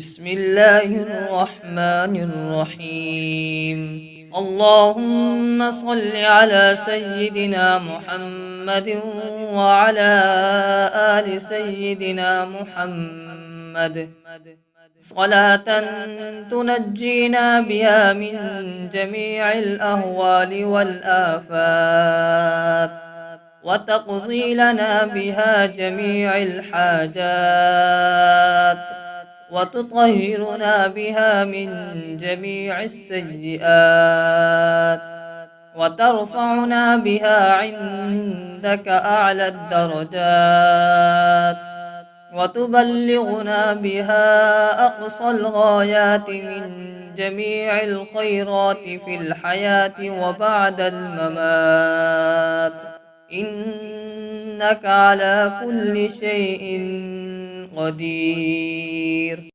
بسم الله الرحمن الرحيم. اللهم صل على سيدنا محمد وعلى آل سيدنا محمد صلاة تنجينا بها من جميع الأهوال والآفات، وتقضي لنا بها جميع الحاجات، وتطهرنا بها من جميع السيئات، وترفعنا بها عندك أعلى الدرجات، وتبلغنا بها أقصى الغايات من جميع الخيرات في الحياة وبعد الممات، إنك على كل شيء قدير.